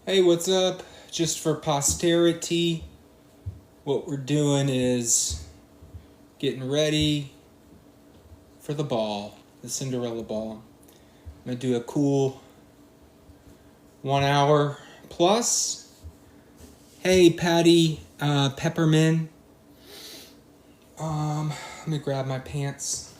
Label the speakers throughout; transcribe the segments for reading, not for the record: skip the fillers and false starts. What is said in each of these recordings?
Speaker 1: Hey, what's up? Just for posterity, what we're doing is getting ready for the ball, the Cinderella ball. I'm gonna do a cool 1 hour plus. Hey, Patty, Peppermint. Let me grab my pants.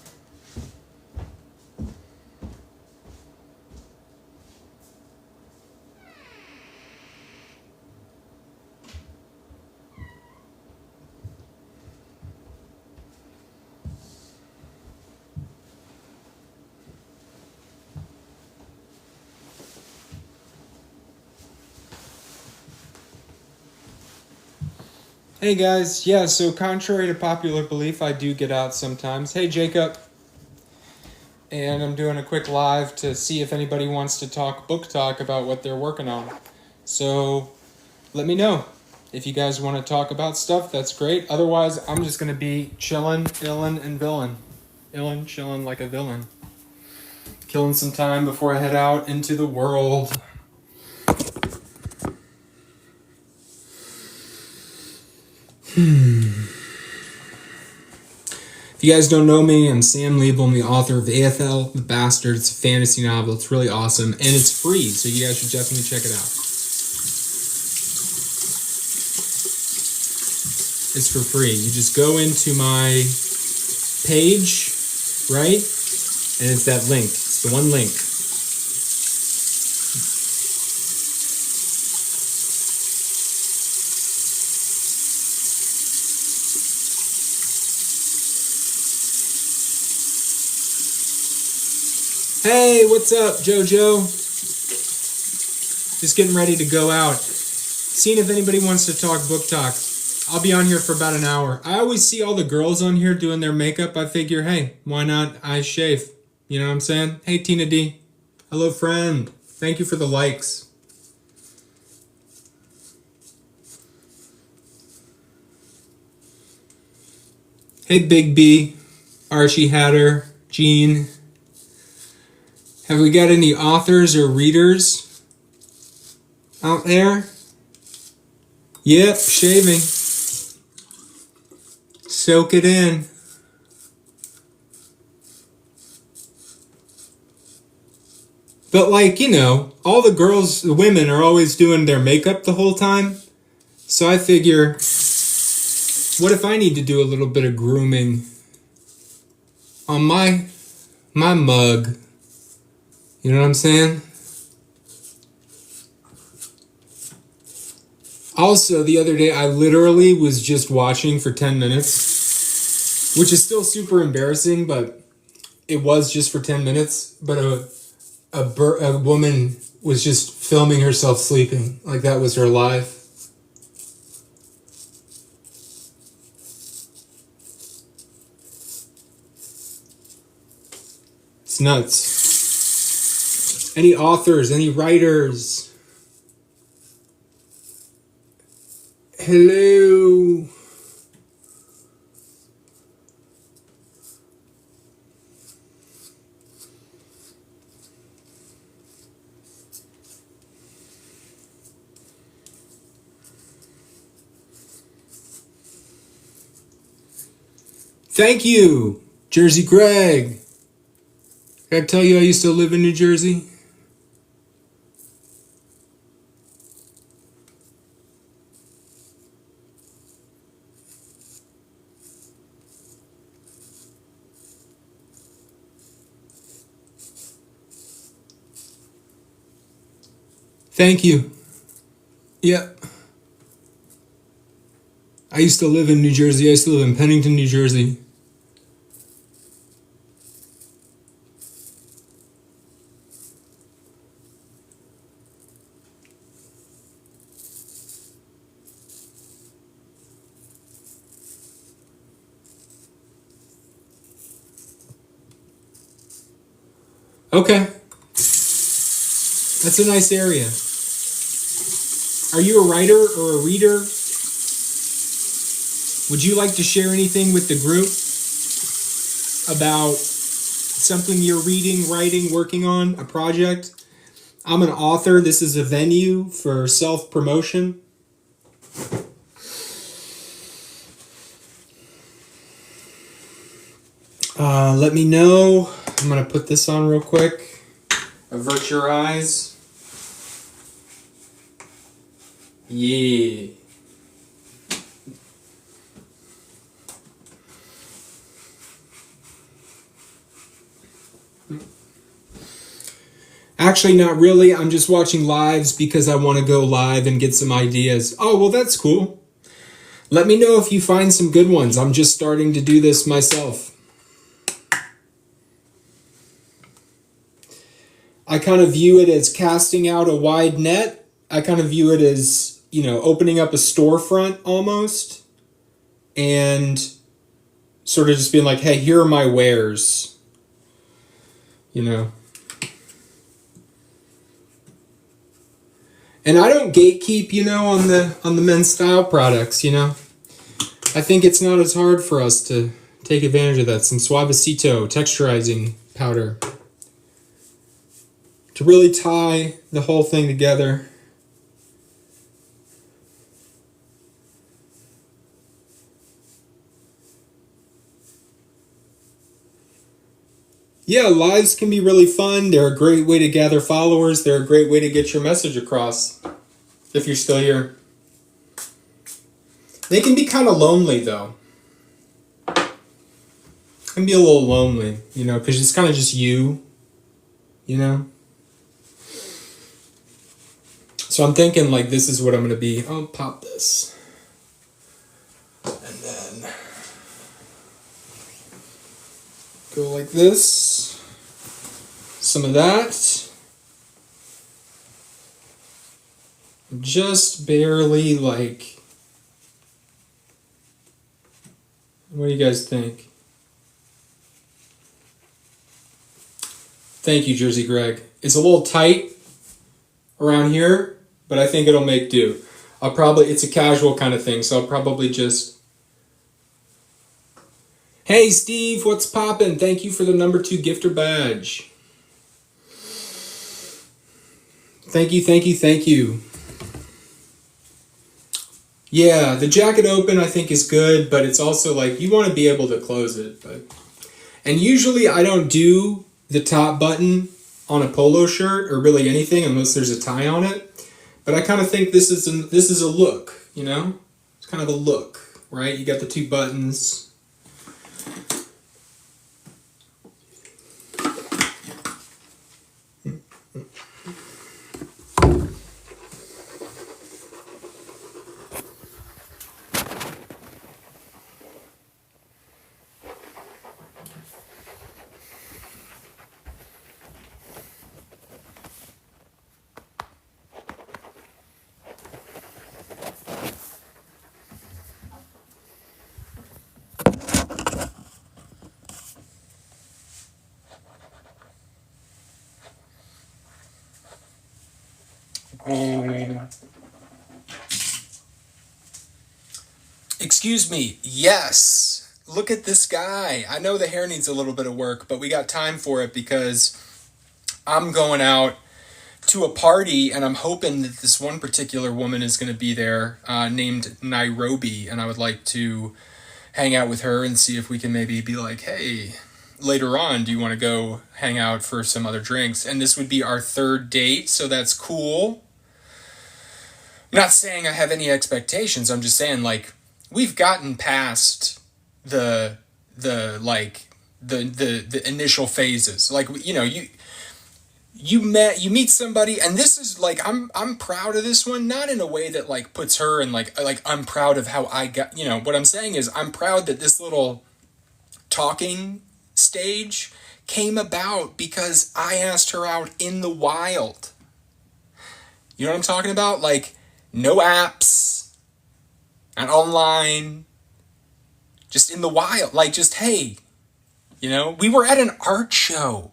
Speaker 1: Hey guys, yeah, so contrary to popular belief, I do get out sometimes. Hey Jacob. And I'm doing a quick live to see if anybody wants to book talk about what they're working on. So let me know. If you guys want to talk about stuff, that's great. Otherwise, I'm just going to be chilling, illin, and villain. Illin, chilling like a villain. Killing some time before I head out into the world. If you guys don't know me, I'm Sam Liebel. I'm the author of AFL, The Bastard. It's a fantasy novel. It's really awesome. And it's free, so you guys should definitely check it out. It's for free. You just go into my page, right? And it's that link. It's the one link. Hey, what's up, Jojo? Just getting ready to go out. Seeing if anybody wants to talk book talk. I'll be on here for about an hour. I always see all the girls on here doing their makeup. I figure, hey, why not I shave? You know what I'm saying? Hey, Tina D. Hello, friend. Thank you for the likes. Hey, Big B. Archie Hatter. Jean. Have we got any authors or readers out there? Yep, shaving. Soak it in. But like, you know, all the girls, the women are always doing their makeup the whole time. So I figure, what if I need to do a little bit of grooming on my mug? You know what I'm saying? Also, the other day, I literally was just watching for 10 minutes, which is still super embarrassing, but it was just for 10 minutes. But a woman was just filming herself sleeping. Like that was her life. It's nuts. Any authors, any writers? Hello. Thank you, Jersey Greg. Did I tell you I used to live in New Jersey? Thank you. Yep. I used to live in New Jersey. I used to live in Pennington, New Jersey. Okay. That's a nice area. Are you a writer or a reader? Would you like to share anything with the group about something you're reading, writing, working on, a project? I'm an author. This is a venue for self-promotion. Let me know. I'm going to put this on real quick. Avert your eyes. Yeah. Actually, not really. I'm just watching lives because I want to go live and get some ideas. Oh, well, that's cool. Let me know if you find some good ones. I'm just starting to do this myself. I kind of view it as casting out a wide net. I kind of view it as, opening up a storefront almost. And sort of just being like, hey, here are my wares. And I don't gatekeep, on the men's style products, I think it's not as hard for us to take advantage of that. Some Suavecito texturizing powder to really tie the whole thing together. Yeah, lives can be really fun. They're a great way to gather followers. They're a great way to get your message across, if you're still here. They can be kind of lonely, though. Can be a little lonely, because it's kind of just you, So I'm thinking, like, this is what I'm going to be. I'll pop this. And then go like this. Some of that. Just barely, like... What do you guys think? Thank you, Jersey Greg. It's a little tight around here, but I think it'll make do. It's a casual kind of thing, so I'll probably just... Hey, Steve, what's poppin'? Thank you for the number 2 gifter badge. Thank you. Yeah, the jacket open I think is good, but it's also like you want to be able to close it. And usually I don't do the top button on a polo shirt or really anything unless there's a tie on it. But I kind of think this is a look, It's kind of a look, right? You got the 2 buttons. Excuse me. Yes. Look at this guy. I know the hair needs a little bit of work, but we got time for it because I'm going out to a party and I'm hoping that this one particular woman is going to be there named Nairobi, and I would like to hang out with her and see if we can maybe be like, hey, later on, do you want to go hang out for some other drinks? And this would be our 3rd date, so that's cool. I'm not saying I have any expectations. I'm just saying, like, we've gotten past the initial phases. Like, you meet somebody, and this is like, I'm proud of this one, not in a way that like puts her in like I'm proud of how I got, what I'm saying is I'm proud that this little talking stage came about because I asked her out in the wild. You know what I'm talking about? Like, no apps, not online, just in the wild. Like, just, hey, we were at an art show.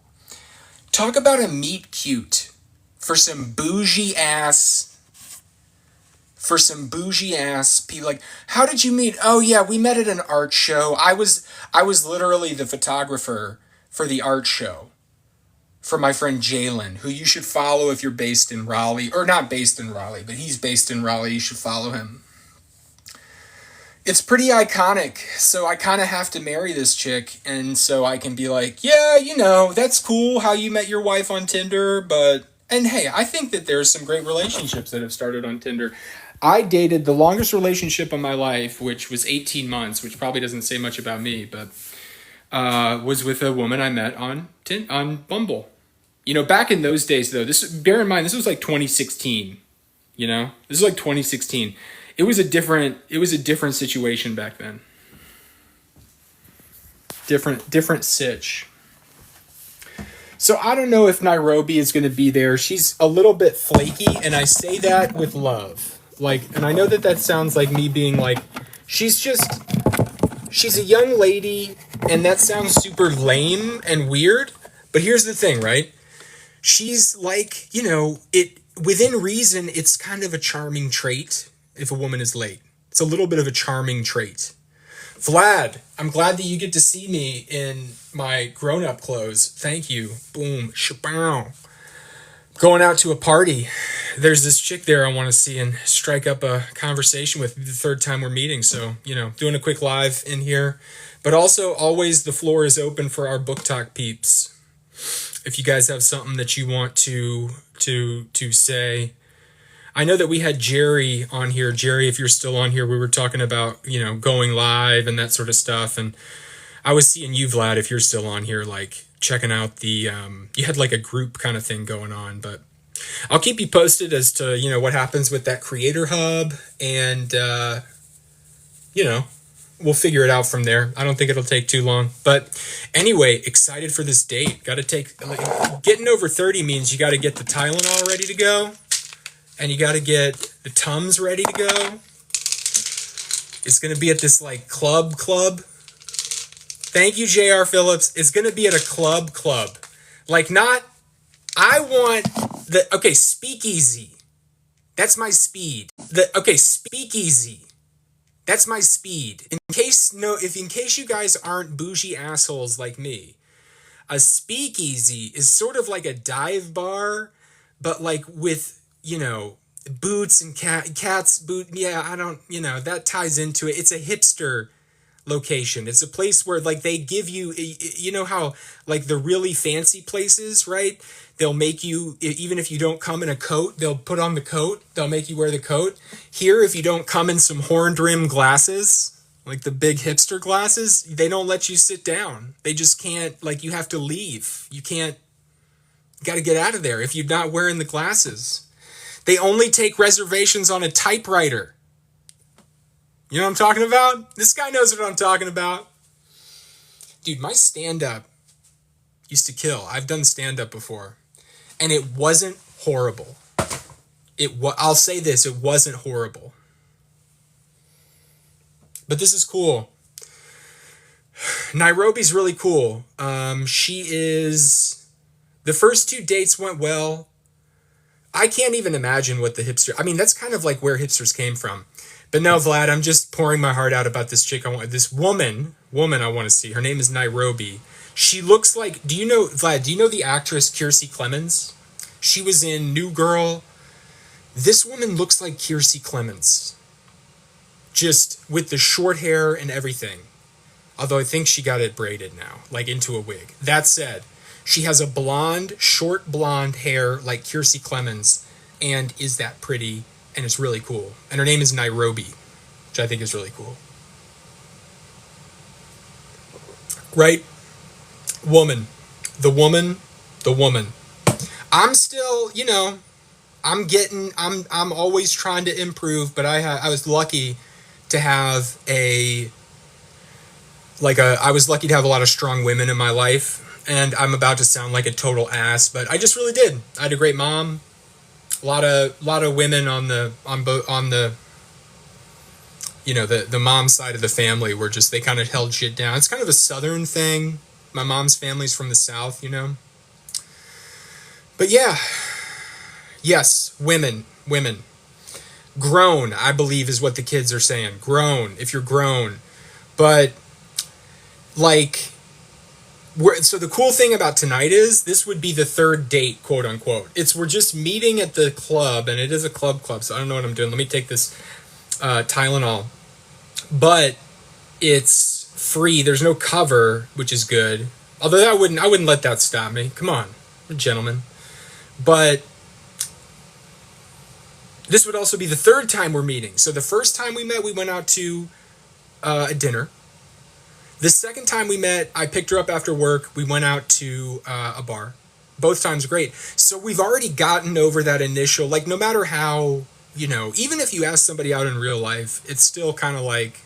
Speaker 1: Talk about a meet cute for some bougie ass people. Like, how did you meet? Oh yeah, we met at an art show. I was literally the photographer for the art show. from my friend Jalen, who you should follow if you're based in Raleigh, or not based in Raleigh, but he's based in Raleigh. You should follow him. It's pretty iconic, so I kind of have to marry this chick, and so I can be like, yeah, that's cool how you met your wife on Tinder, and hey, I think that there's some great relationships that have started on Tinder. I dated the longest relationship of my life, which was 18 months, which probably doesn't say much about me, but was with a woman I met on Bumble. Back in those days, though, bear in mind, this was like 2016, this is like 2016. It was a different situation back then. Different sitch. So I don't know if Nairobi is going to be there. She's a little bit flaky, and I say that with love. And I know that sounds like me being like, she's a young lady, and that sounds super lame and weird. But here's the thing, right? She's like, within reason, it's kind of a charming trait if a woman is late. It's a little bit of a charming trait. Vlad, I'm glad that you get to see me in my grown-up clothes. Thank you. Boom. Shabow. Going out to a party. There's this chick there I want to see and strike up a conversation with the third time we're meeting. So, doing a quick live in here. But also, always the floor is open for our book talk peeps. If you guys have something that you want to say. I know that we had Jerry on here. Jerry, if you're still on here, we were talking about, going live and that sort of stuff. And I was seeing you, Vlad, if you're still on here, checking out the, you had a group kind of thing going on. But I'll keep you posted as to, what happens with that creator hub. And, we'll figure it out from there. I don't think it'll take too long. But anyway, excited for this date. Got to getting over 30 means you got to get the Tylenol ready to go. And you got to get the Tums ready to go. It's going to be at this club. Thank you, J.R. Phillips. It's going to be at a club. Speakeasy. That's my speed. Speakeasy. That's my speed. In case you guys aren't bougie assholes like me, a speakeasy is sort of like a dive bar, but with boots and cats boot. Yeah, I don't, that ties into it. It's a hipster location. It's a place where they give you, how the really fancy places, right? They'll make you, even if you don't come in a coat, they'll put on the coat. They'll make you wear the coat. Here, if you don't come in some horned rim glasses, like the big hipster glasses, they don't let you sit down. They just can't, you have to leave. You can't, got to get out of there if you're not wearing the glasses. They only take reservations on a typewriter. You know what I'm talking about? This guy knows what I'm talking about. Dude, my stand-up used to kill. I've done stand-up before. And it wasn't horrible. I'll say this, it wasn't horrible. But this is cool. Nairobi's really cool. The first 2 dates went well. I can't even imagine what the hipster... that's kind of where hipsters came from. But no, Vlad, I'm just pouring my heart out about this chick. This woman I want to see. Her name is Nairobi. She looks like... Vlad, do you know the actress Kiersey Clemens? She was in New Girl. This woman looks like Kiersey Clemens. Just with the short hair and everything. Although I think she got it braided now, into a wig. That said... She has a short blonde hair like Kiersey Clemens, and is that pretty, and it's really cool. And her name is Nairobi, which I think is really cool. Right? The woman. I'm still, I'm always trying to improve, but I was lucky to have I was lucky to have a lot of strong women in my life. And I'm about to sound like a total ass, but I just really did. I had a great mom. A lot of women on the the mom side of the family were just, they kind of held shit down. It's kind of a southern thing. My mom's family's from the South, But yeah. Yes, women. Grown, I believe, is what the kids are saying. Grown, if you're grown. But So the cool thing about tonight is this would be the third date, quote unquote. We're just meeting at the club, and it is a club, so I don't know what I'm doing. Let me take this Tylenol. But it's free. There's no cover, which is good. Although I wouldn't let that stop me. Come on, I'm a gentleman. But this would also be the third time we're meeting. So the first time we met, we went out to a dinner. The second time we met, I picked her up after work. We went out to a bar. Both times great. So we've already gotten over that initial, like, no matter how, even if you ask somebody out in real life, it's still kind of like,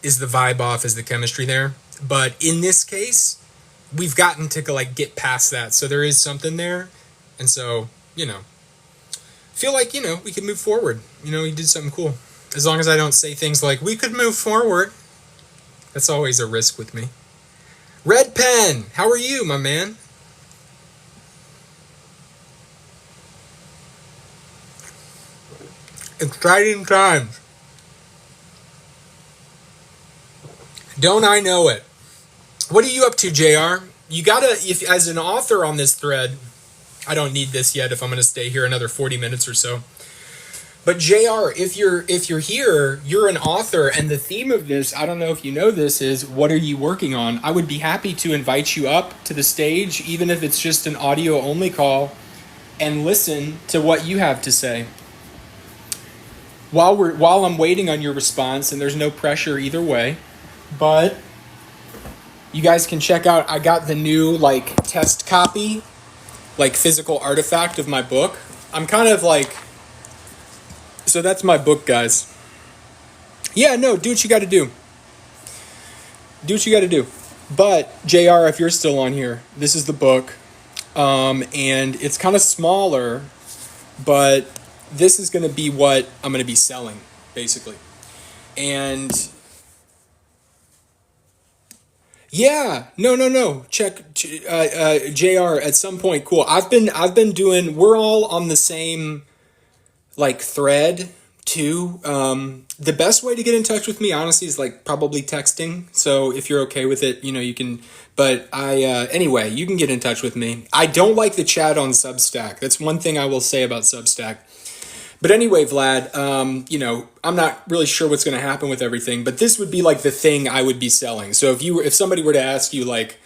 Speaker 1: is the vibe off? Is the chemistry there? But in this case, we've gotten to like get past that. So there is something there. And so, feel like, we could move forward. We did something cool. As long as I don't say things like, we could move forward. That's always a risk with me. Red Pen, how are you, my man? Exciting times. Don't I know it? What are you up to, JR? You gotta, if as an author on this thread, I don't need this yet if I'm gonna stay here another 40 minutes or so. But JR, if you're here, you're an author, and the theme of this, I don't know if you know this, is what are you working on? I would be happy to invite you up to the stage, even if it's just an audio only call, and listen to what you have to say. While I'm waiting on your response, and there's no pressure either way, but you guys can check out, I got the new like test copy, like physical artifact of my book. I'm kind of like, so that's my book, guys. Yeah, no, do what you got to do. Do what you got to do. But JR, if you're still on here, this is the book, and it's kind of smaller, but this is going to be what I'm going to be selling, basically. And yeah, no. Check JR at some point. Cool. I've been doing. We're all on the same like thread too. The best way to get in touch with me, honestly, is like probably texting. So if you're okay with it, you can. But anyway, you can get in touch with me. I don't like the chat on Substack. That's one thing I will say about Substack. But anyway, Vlad, I'm not really sure what's going to happen with everything, but this would be like the thing I would be selling. So if somebody were to ask you like,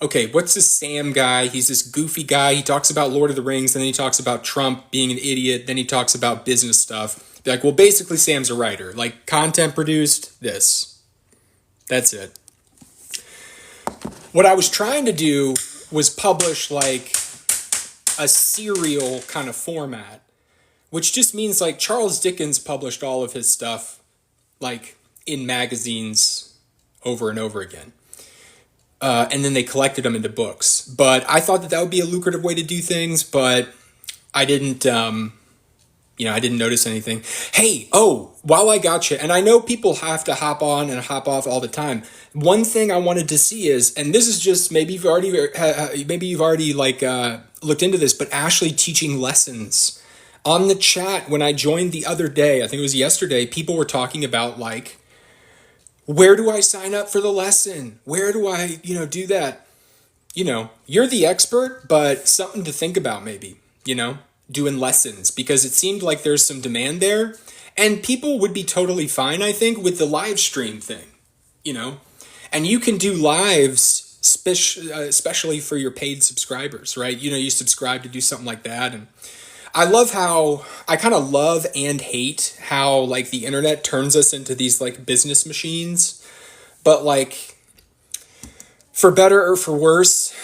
Speaker 1: okay, what's this Sam guy? He's this goofy guy. He talks about Lord of the Rings, and then he talks about Trump being an idiot. Then he talks about business stuff. Be like, well, basically Sam's a writer, like content produced this. That's it. What I was trying to do was publish like a serial kind of format, which just means like Charles Dickens published all of his stuff like in magazines over and over again. And then they collected them into books. But I thought that would be a lucrative way to do things, but I didn't, I didn't notice anything. Hey, while I got you, and I know people have to hop on and hop off all the time. One thing I wanted to see is, and this is just, maybe you've already like looked into this, but Ashley teaching lessons. On the chat, when I joined the other day, I think it was yesterday, people were talking about like, where do I sign up for the lesson? Where do I, do that? You're the expert, but something to think about maybe, doing lessons, because it seemed like there's some demand there, and people would be totally fine, I think, with the live stream thing, and you can do lives, especially for your paid subscribers, right? You subscribe to do something like that. And I kind of love and hate how like the internet turns us into these like business machines, but like for better or for worse,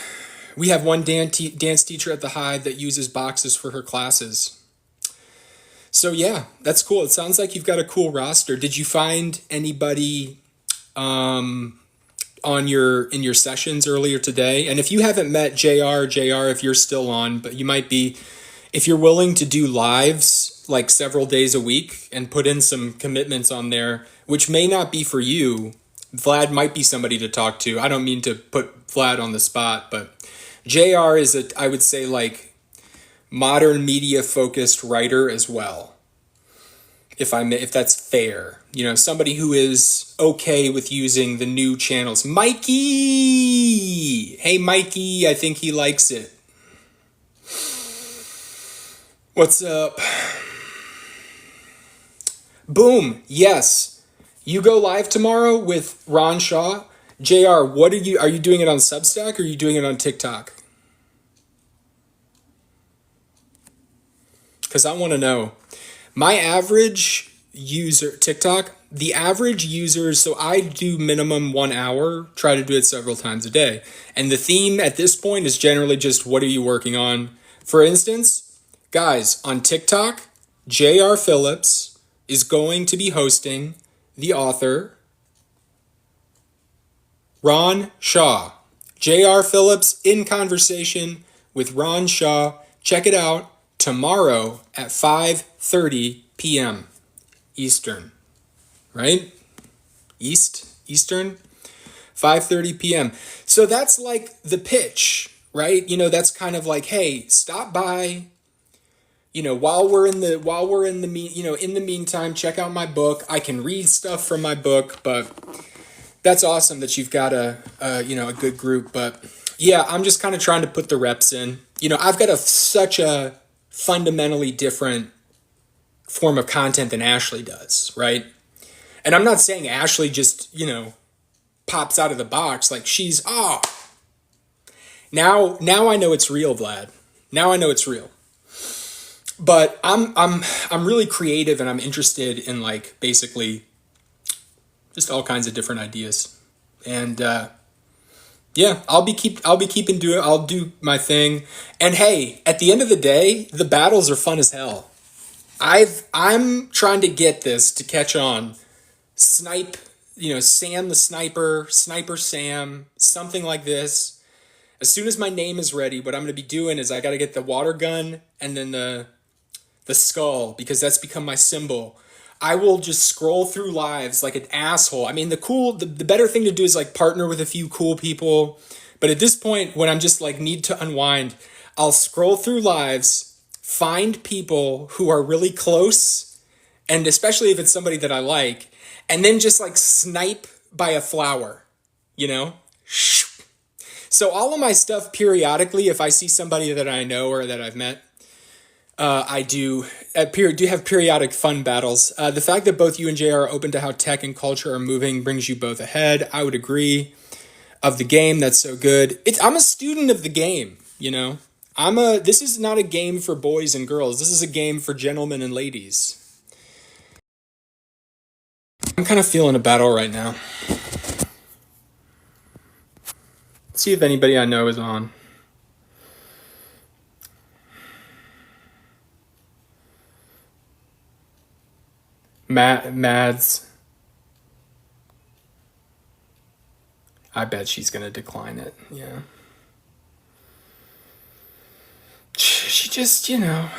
Speaker 1: we have one dance teacher at the Hive that uses boxes for her classes. So yeah, that's cool. It sounds like you've got a cool roster. Did you find anybody in your sessions earlier today? And if you haven't met JR, if you're still on, but you might be. If you're willing to do lives like several days a week and put in some commitments on there, which may not be for you, Vlad might be somebody to talk to. I don't mean to put Vlad on the spot, but JR is I would say like modern media focused writer as well. if that's fair. Somebody who is okay with using the new channels. Mikey! Hey, Mikey, I think he likes it. What's up? Boom, yes. You go live tomorrow with Ron Shaw. JR, are you doing it on Substack or are you doing it on TikTok? Because I want to know. My average user, TikTok, the average users, so I do minimum 1 hour, try to do it several times a day. And the theme at this point is generally just, what are you working on? For instance, guys, on TikTok, JR Phillips is going to be hosting the author, Ron Shaw. JR Phillips in conversation with Ron Shaw. Check it out. Tomorrow at 5:30 p.m. Eastern, right? Eastern, 5:30 p.m. So that's like the pitch, right? That's kind of like, hey, stop by. While we're in the meantime, check out my book. I can read stuff from my book, but that's awesome that you've got a good group. But yeah, I'm just kind of trying to put the reps in. I've got such a fundamentally different form of content than Ashley does, right? And I'm not saying Ashley just, pops out of the box like she's, now I know it's real, Vlad. Now I know it's real. But I'm really creative and I'm interested in like basically just all kinds of different ideas. And yeah, I'll be keeping doing it. I'll do my thing. And hey, at the end of the day, the battles are fun as hell. I'm trying to get this to catch on. Snipe, Sam the Sniper, Sniper Sam, something like this. As soon as my name is ready, what I'm going to be doing is I got to get the water gun and then the skull, because that's become my symbol. I will just scroll through lives like an asshole. I mean, the better thing to do is like partner with a few cool people. But at this point, when I'm just like need to unwind, I'll scroll through lives, find people who are really close, and especially if it's somebody that I like, and then just like snipe by a flower, So all of my stuff periodically, if I see somebody that I know or that I've met, I do have periodic fun battles. The fact that both you and Jay are open to how tech and culture are moving brings you both ahead. I would agree. Of the game, that's so good. I'm a student of the game, This is not a game for boys and girls. This is a game for gentlemen and ladies. I'm kind of feeling a battle right now. Let's see if anybody I know is on. Mads. I bet she's going to decline it. Yeah. She just, I'm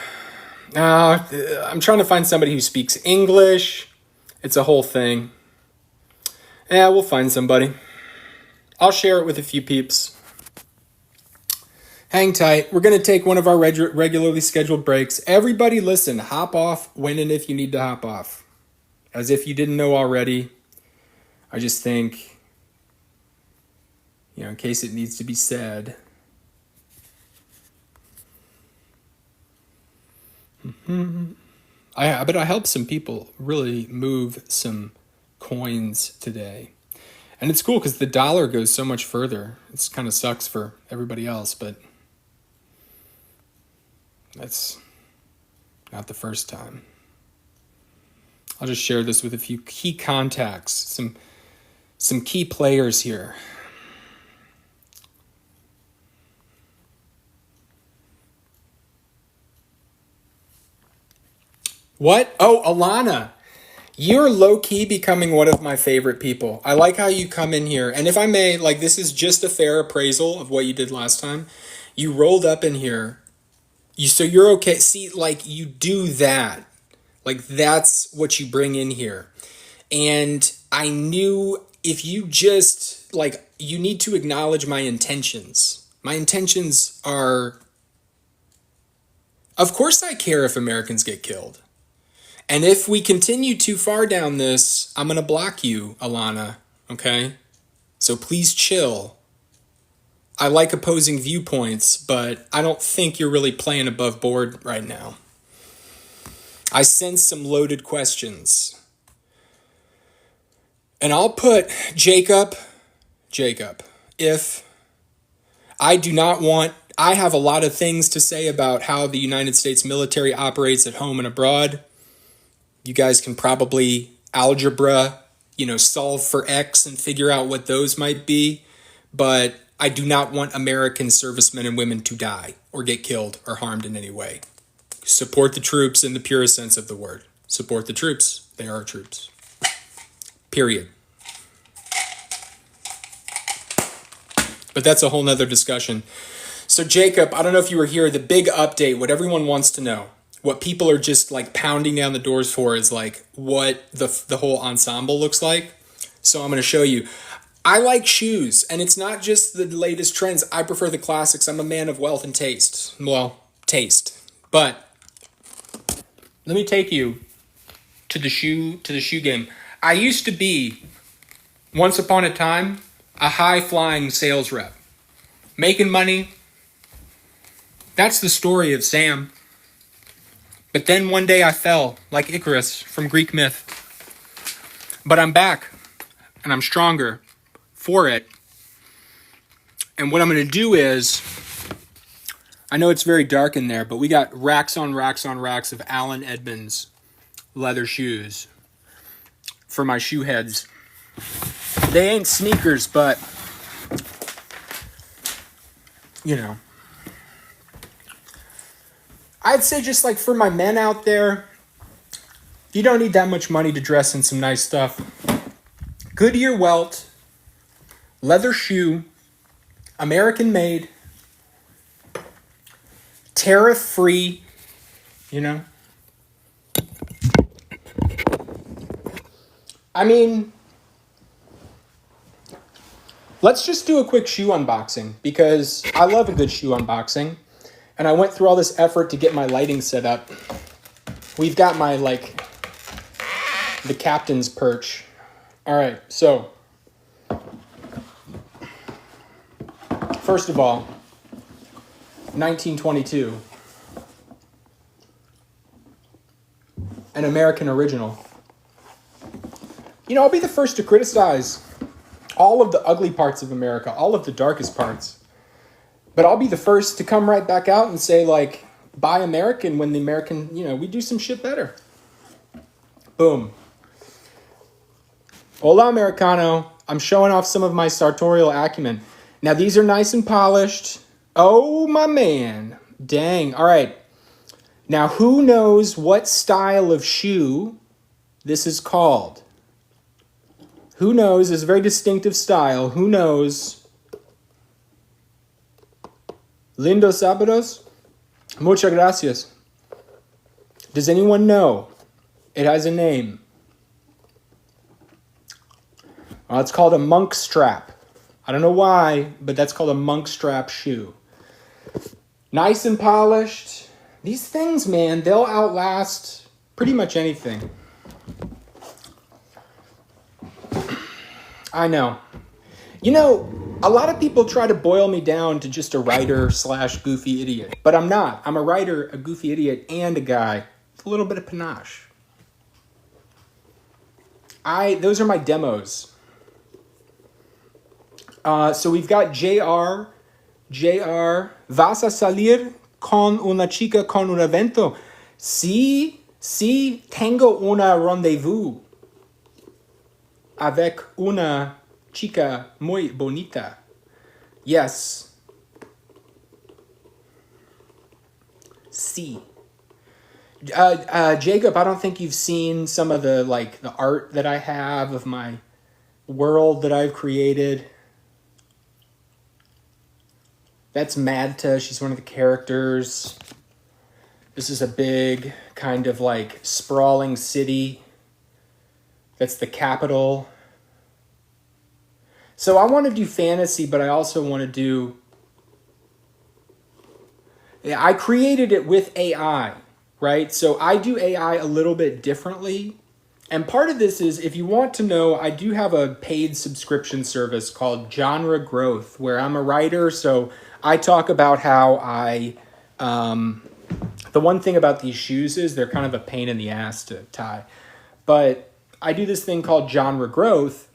Speaker 1: trying to find somebody who speaks English. It's a whole thing. Yeah, we'll find somebody. I'll share it with a few peeps. Hang tight. We're going to take one of our regularly scheduled breaks. Everybody listen. Hop off when and if you need to hop off. As if you didn't know already. I just think, in case it needs to be said. I bet I helped some people really move some coins today. And it's cool because the dollar goes so much further. It kind of sucks for everybody else, but that's not the first time. I'll just share this with a few key contacts, some key players here. What? Oh, Alana. You're low-key becoming one of my favorite people. I like how you come in here. And if I may, this is just a fair appraisal of what you did last time. You rolled up in here. So you're okay. See, you do that. That's what you bring in here. And I knew if you just, you need to acknowledge my intentions. My intentions are, of course I care if Americans get killed. And if we continue too far down this, I'm going to block you, Alana, okay? So please chill. I like opposing viewpoints, but I don't think you're really playing above board right now. I sense some loaded questions. And I'll put Jacob, if I have a lot of things to say about how the United States military operates at home and abroad. You guys can probably algebra, solve for X and figure out what those might be. But I do not want American servicemen and women to die or get killed or harmed in any way. Support the troops in the purest sense of the word. Support the troops. They are our troops. Period. But that's a whole nother discussion. So Jacob, I don't know if you were here, the big update, what everyone wants to know, what people are just like pounding down the doors for is like what the whole ensemble looks like. So I'm going to show you. I like shoes, and it's not just the latest trends. I prefer the classics. I'm a man of wealth and taste. Well, taste. But let me take you to the shoe game. I used to be, once upon a time, a high-flying sales rep. Making money. That's the story of Sam. But then one day I fell, like Icarus from Greek myth. But I'm back, and I'm stronger for it. And what I'm going to do is, I know it's very dark in there, but we got racks on racks on racks of Allen Edmonds leather shoes for my shoe heads. They ain't sneakers, but I'd say just like for my men out there, you don't need that much money to dress in some nice stuff. Goodyear welt, leather shoe, American made, tariff free, I mean, let's just do a quick shoe unboxing because I love a good shoe unboxing. And I went through all this effort to get my lighting set up. We've got my, the captain's perch. All right, so first of all, 1922. An American original. I'll be the first to criticize all of the ugly parts of America, all of the darkest parts. But I'll be the first to come right back out and say, buy American when the American, we do some shit better. Boom. Hola, Americano. I'm showing off some of my sartorial acumen. Now, these are nice and polished. Oh, my man. Dang. All right. Now, who knows what style of shoe this is called? Who knows? It's a very distinctive style. Who knows? Lindo sábados. Muchas gracias. Does anyone know? It has a name. Well, it's called a monk strap. I don't know why, but that's called a monk strap shoe. Nice and polished. These things, man, they'll outlast pretty much anything. I know. A lot of people try to boil me down to just a writer / goofy idiot. But I'm not. I'm a writer, a goofy idiot, and a guy with a little bit of panache. Those are my demos. So we've got JR. Vas a salir con una chica con un evento. Sí, tengo una rendezvous. Avec una chica muy bonita. Yes. Sí. Jacob, I don't think you've seen some of the art that I have of my world that I've created. That's Madta. She's one of the characters. This is a big kind of sprawling city. That's the capital. So I want to do fantasy, but I also want to do... I created it with AI. right? So I do AI a little bit differently. And part of this is, if you want to know, I do have a paid subscription service called Genre Growth, where I'm a writer. So I talk about how the one thing about these shoes is they're kind of a pain in the ass to tie. But I do this thing called Genre Growth.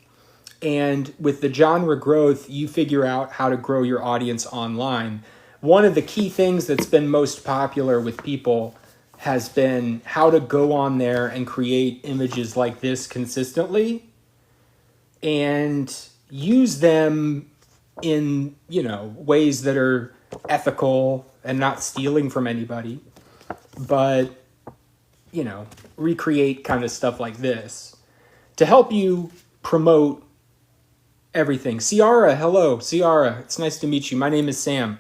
Speaker 1: And with the Genre Growth, you figure out how to grow your audience online. One of the key things that's been most popular with people has been how to go on there and create images like this consistently and use them in, ways that are ethical and not stealing from anybody, but, recreate kind of stuff like this to help you promote everything. Ciara, hello, Ciara. It's nice to meet you. My name is Sam.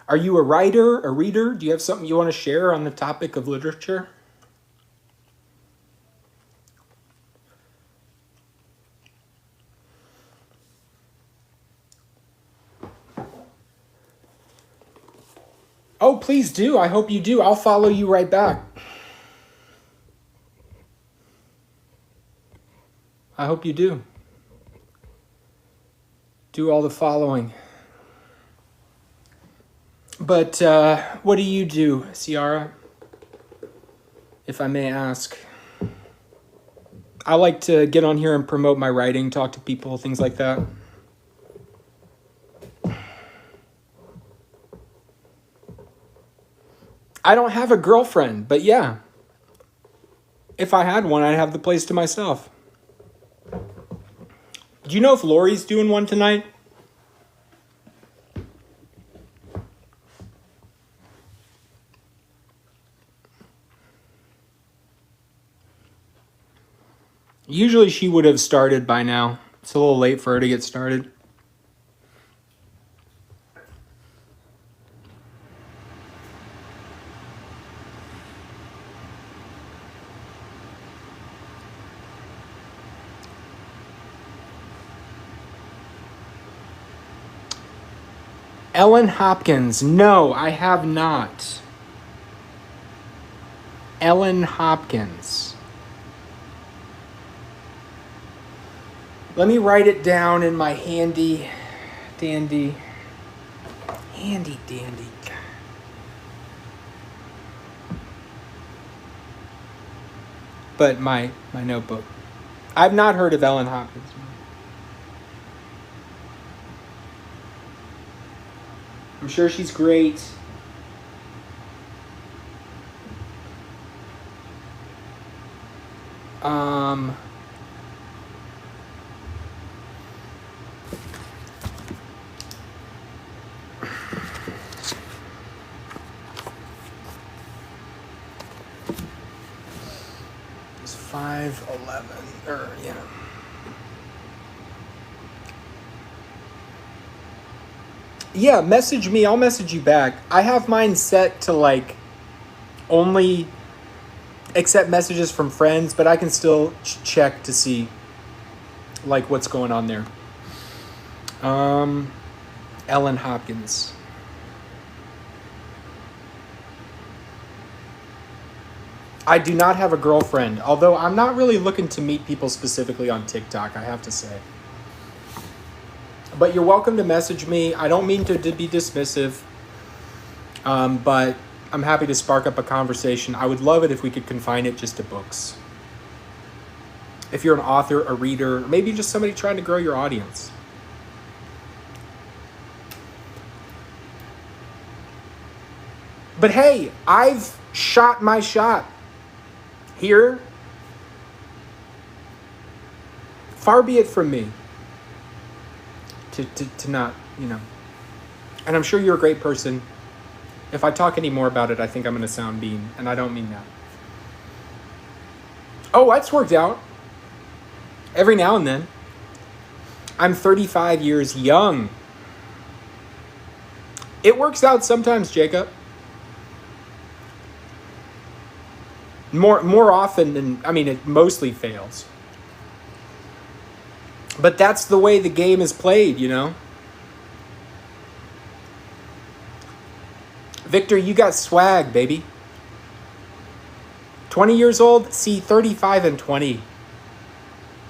Speaker 1: Are you a writer, a reader? Do you have something you want to share on the topic of literature? Oh, please do. I hope you do. I'll follow you right back. I hope you do. Do all the following. But what do you do, Ciara? If I may ask. I like to get on here and promote my writing, talk to people, things like that. I don't have a girlfriend, but yeah. If I had one, I'd have the place to myself. Do you know if Lori's doing one tonight? Usually she would have started by now. It's a little late for her to get started. Ellen Hopkins. No, I have not. Ellen Hopkins. Let me write it down in my handy dandy. But my notebook. I've not heard of Ellen Hopkins. I'm sure she's great. It's 5:11, yeah. Yeah, message me. I'll message you back. I have mine set to only accept messages from friends, but I can still check to see what's going on there. Ellen Hopkins. I do not have a girlfriend, although I'm not really looking to meet people specifically on TikTok, I have to say. But you're welcome to message me. I don't mean to be dismissive, but I'm happy to spark up a conversation. I would love it if we could confine it just to books. If you're an author, a reader, maybe just somebody trying to grow your audience. But hey, I've shot my shot here. Far be it from me to not, And I'm sure you're a great person. If I talk any more about it, I think I'm going to sound mean, and I don't mean that. Oh, that's worked out. Every now and then. I'm 35 years young. It works out sometimes, Jacob. More often than, it mostly fails. But that's the way the game is played, Victor, you got swag, baby.
Speaker 2: 20 years old? See, 35 and 20.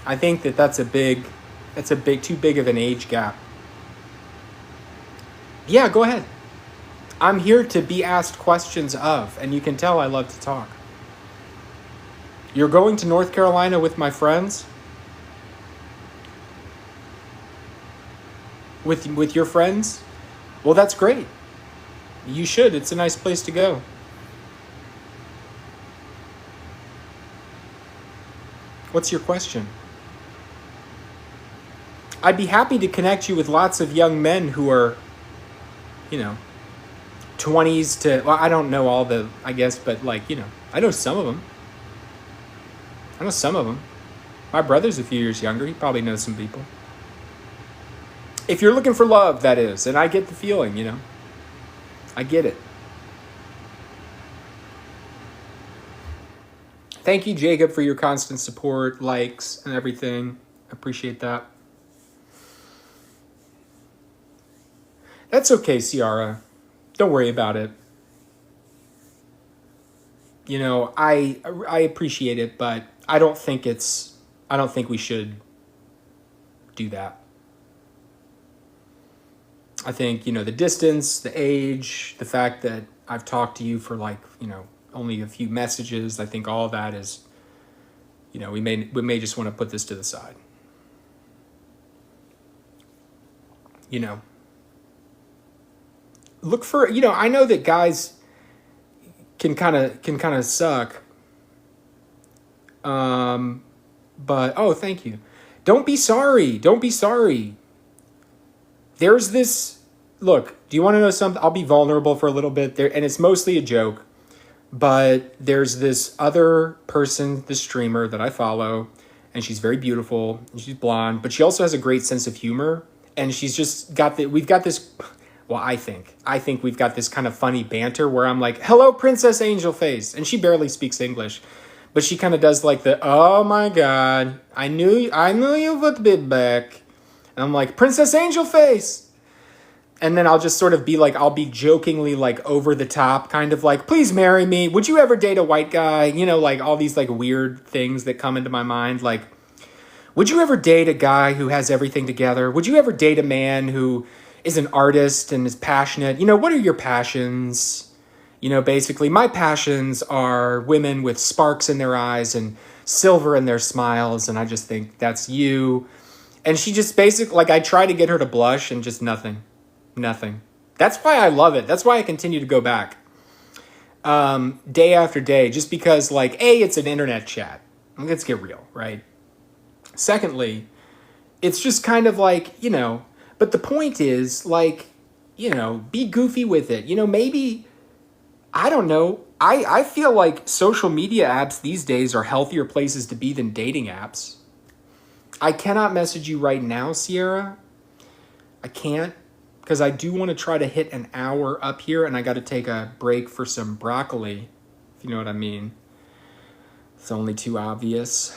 Speaker 2: I think that's too big of an age gap. Yeah, go ahead. I'm here to be asked questions of, and you can tell I love to talk. You're going to North Carolina with my friends? With your friends? Well, that's great. You should. It's a nice place to go. What's your question? I'd be happy to connect you with lots of young men who are, 20s to, well, I don't know all the, I guess, but I know some of them. My brother's a few years younger. He probably knows some people. If you're looking for love, that is, and I get the feeling, I get it. Thank you, Jacob, for your constant support, likes, and everything. I appreciate that. That's okay, Ciara. Don't worry about it. I appreciate it, but I don't think we should do that. I think, the distance, the age, the fact that I've talked to you for only a few messages, I think all of that is, we may just want to put this to the side. Look for, I know that guys can kind of suck. But, oh, thank you. Don't be sorry. There's this, look, do you want to know something? I'll be vulnerable for a little bit there, and it's mostly a joke, but there's this other person, this streamer that I follow, and she's very beautiful, and she's blonde, but she also has a great sense of humor, and she's just we've got this, well, I think we've got this kind of funny banter where I'm like, hello, Princess Angel Face, and she barely speaks English, but she kind of does oh my God, I knew you would be back. And I'm like, Princess Angel Face. And then I'll just sort of be I'll be jokingly over the top, kind of please marry me. Would you ever date a white guy? All these weird things that come into my mind. Would you ever date a guy who has everything together? Would you ever date a man who is an artist and is passionate? What are your passions? Basically my passions are women with sparks in their eyes and silver in their smiles. And I just think that's you. And she just basically, I try to get her to blush and just nothing. That's why I love it. That's why I continue to go back day after day, just because A, it's an internet chat. Let's get real, right? Secondly, it's just kind of but the point is be goofy with it. Maybe, I don't know. I feel social media apps these days are healthier places to be than dating apps. I cannot message you right now, Sierra. I can't, because I do want to try to hit an hour up here, and I got to take a break for some broccoli, if you know what I mean. It's only too obvious.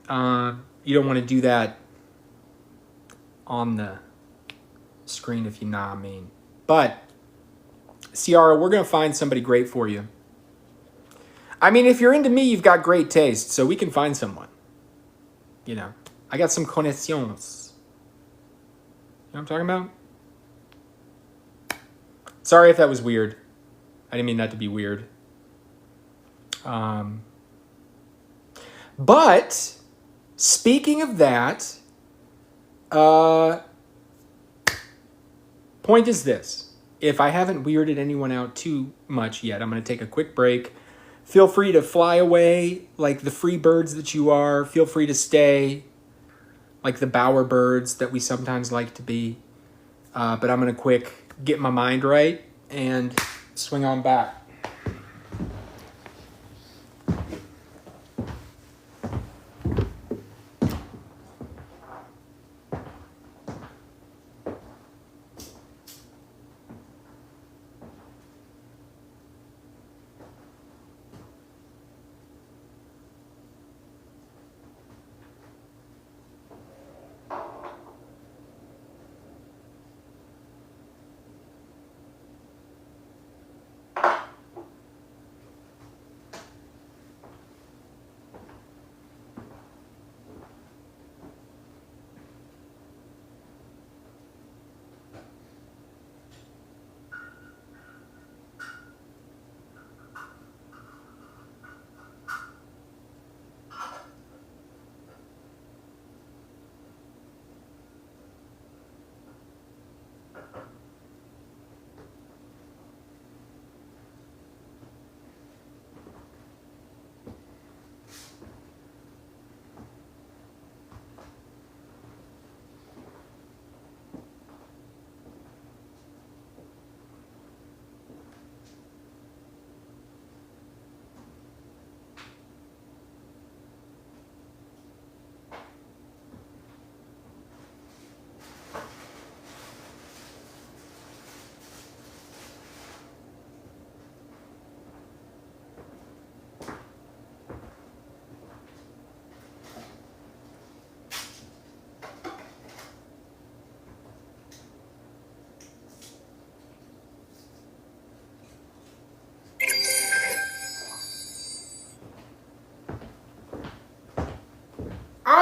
Speaker 2: You don't want to do that on the screen, if you know what I mean. But, Ciara, we're going to find somebody great for you. I mean, if you're into me, you've got great taste, so we can find someone. I got some conexiones. You know what I'm talking about? Sorry if that was weird. I didn't mean that to be weird. But, speaking of that, point is this. If I haven't weirded anyone out too much yet, I'm going to take a quick break. Feel free to fly away like the free birds that you are. Feel free to stay like the bowerbirds that we sometimes like to be. But I'm going to quick get my mind right and swing on back.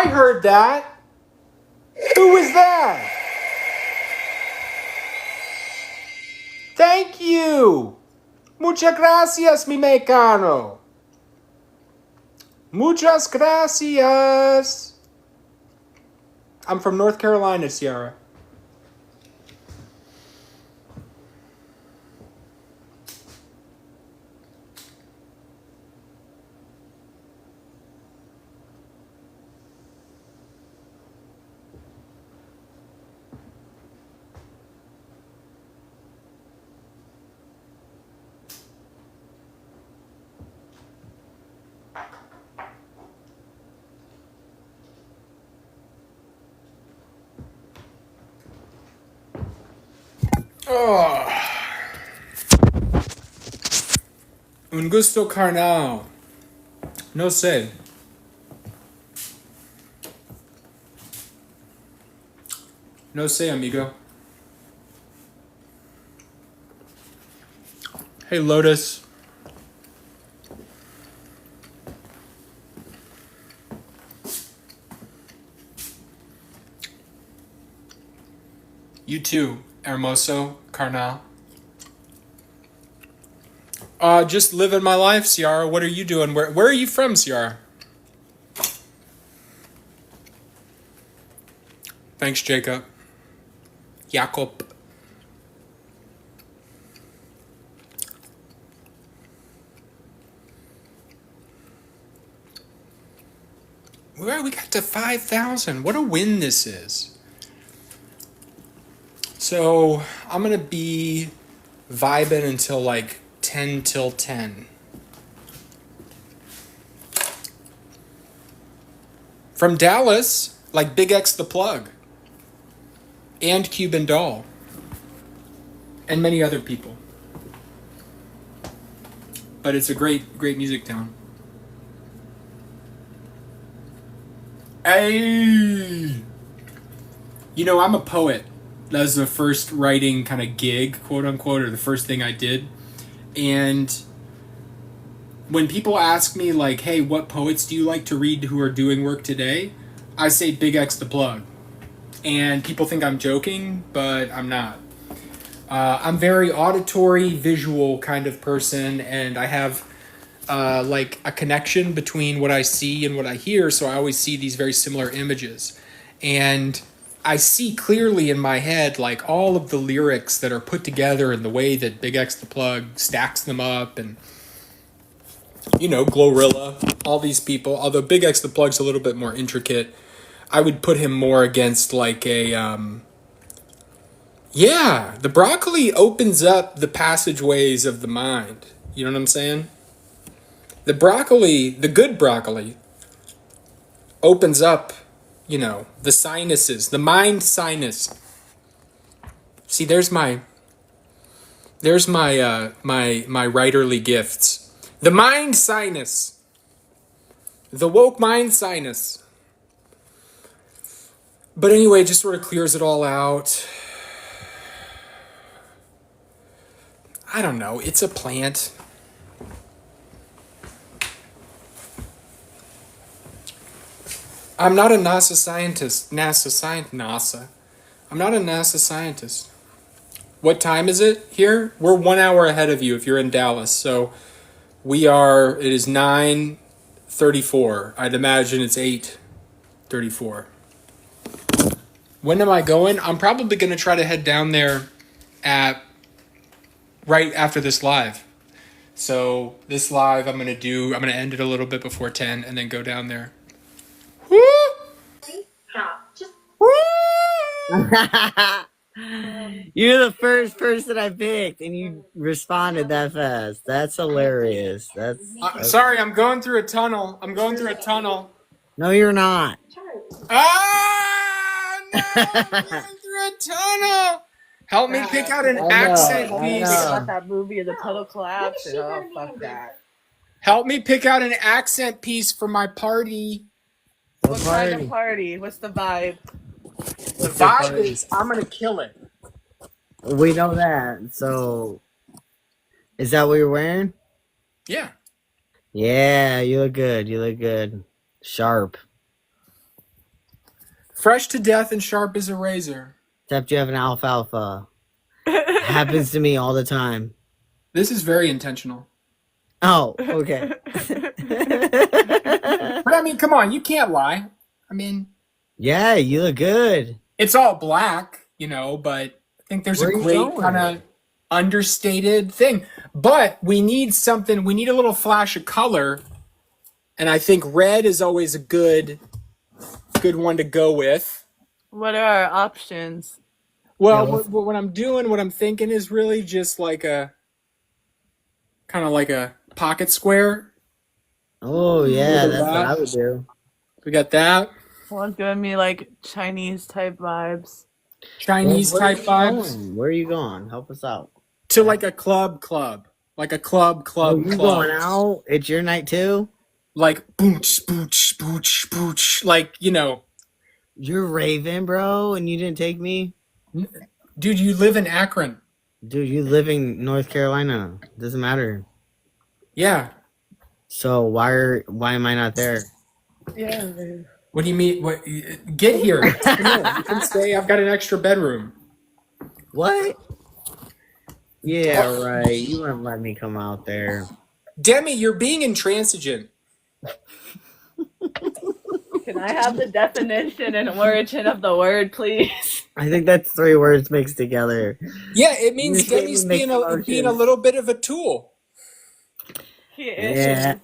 Speaker 2: I heard that. Who was that? Thank you. Muchas gracias, mi mexicano. Muchas gracias. I'm from North Carolina, Ciara. Oh. Un gusto carnal. No sé. No sé, amigo. Hey, Lotus. You too, Hermoso Carnal. Just living my life, Ciara. What are you doing? Where are you from, Ciara? Thanks, Jacob. Jakob. Well, we got to 5,000. What a win this is. So I'm gonna be vibing until like 10 till 10. From Dallas, like Big X the Plug. And Cuban Doll. And many other people. But it's a great, great music town. Hey! You know, I'm a poet. That was the first writing kind of gig, quote unquote, or the first thing I did. And when people ask me, like, hey, what poets do you like to read who are doing work today? I say Big X the Plug. And people think I'm joking, but I'm not. I'm very auditory, visual kind of person, and I have like a connection between what I see and what I hear, so I always see these very similar images. And I see clearly in my head like all of the lyrics that are put together and the way that Big X the Plug stacks them up, and you know, Glorilla, all these people. Although Big X the Plug's a little bit more intricate, I would put him more against like a yeah, the broccoli opens up the passageways of the mind. You know what I'm saying? The broccoli, the good broccoli, opens up, you know, the sinuses, the mind sinus. See, there's my my writerly gifts. The mind sinus. The woke mind sinus. But anyway, it just sort of clears it all out. I don't know, it's a plant. I'm not a NASA scientist. NASA. I'm not a NASA scientist. What time is it here? We're 1 hour ahead of you if you're in Dallas. So it is 9:34. I'd imagine it's 8:34. When am I going? I'm probably going to try to head down there at right after this live. So this live I'm going to end it a little bit before 10 and then go down there. Woo!
Speaker 3: You're the first person I picked, and you responded that fast. That's hilarious. That's
Speaker 2: sorry, I'm going through a tunnel.
Speaker 3: No, you're not.
Speaker 2: Ah, no, I'm going through a tunnel. Help me pick out an accent piece.
Speaker 4: About that movie of the tunnel collapse. Oh, fuck that.
Speaker 2: Help me pick out an accent piece for my party.
Speaker 4: What kind of party? What's the vibe?
Speaker 2: The vibe is I'm gonna kill it.
Speaker 3: We know that. So, is that what you're wearing?
Speaker 2: Yeah.
Speaker 3: Yeah, you look good. You look good. Sharp.
Speaker 2: Fresh to death and sharp as a razor.
Speaker 3: Except you have an alfalfa. Happens to me all the time.
Speaker 2: This is very intentional.
Speaker 3: Oh, okay.
Speaker 2: But I mean, come on, you can't lie. I mean,
Speaker 3: Yeah, you look good.
Speaker 2: it's all black, you know, but I think there's
Speaker 3: Where
Speaker 2: a
Speaker 3: are you
Speaker 2: great
Speaker 3: going?
Speaker 2: kind of understated thing. But we need something, we need a little flash of color. And I think red is always a good one to go with.
Speaker 4: What are our options?
Speaker 2: Well,
Speaker 3: Yeah,
Speaker 2: what I'm doing, what I'm thinking is really just like a kind of like a pocket square.
Speaker 3: Oh, yeah,
Speaker 2: Look at
Speaker 3: that's what
Speaker 2: that.
Speaker 3: I would do.
Speaker 2: We got that.
Speaker 4: One's giving me like Chinese type vibes.
Speaker 2: Chinese
Speaker 3: Where
Speaker 2: type
Speaker 3: are you
Speaker 2: vibes
Speaker 3: going? Where are you going? Help us out.
Speaker 2: to like a club, like a club,
Speaker 3: Oh, you
Speaker 2: club.
Speaker 3: going out? It's your night too?
Speaker 2: Like booch, booch, booch, booch. Like, you know,
Speaker 3: You're raving, bro, and you didn't take me?
Speaker 2: dude, you live in Akron.
Speaker 3: Dude, you live in North Carolina. Doesn't matter.
Speaker 2: Yeah.
Speaker 3: So why am I not there?
Speaker 4: Yeah.
Speaker 2: What do you mean? What? Get here. Come here. You can stay. I've got an extra bedroom.
Speaker 3: What? Yeah, right. You wouldn't let me come out there.
Speaker 2: Demi, you're being intransigent.
Speaker 4: Can I have the definition and origin of the word, please?
Speaker 3: I think that's 3 words mixed together.
Speaker 2: Yeah, it means
Speaker 3: You're
Speaker 2: Demi's
Speaker 3: getting
Speaker 2: being
Speaker 3: mixed
Speaker 2: being a
Speaker 3: emotions.
Speaker 2: little bit of a tool.
Speaker 4: He is.
Speaker 3: Yeah.